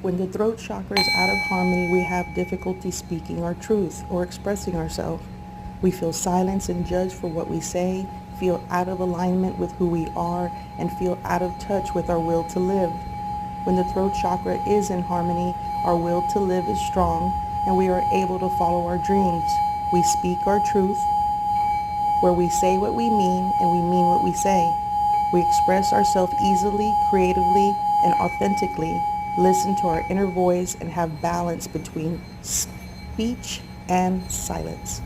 When the throat chakra is out of harmony, we have difficulty speaking our truth or expressing ourselves. We feel silenced and judged for what we say, feel out of alignment with who we are, and feel out of touch with our will to live. When the throat chakra is in harmony, our will to live is strong, and we are able to follow our dreams. We speak our truth, where we say what we mean and we mean what we say. We express ourselves easily, creatively, and authentically, listen to our inner voice, and have balance between speech and silence.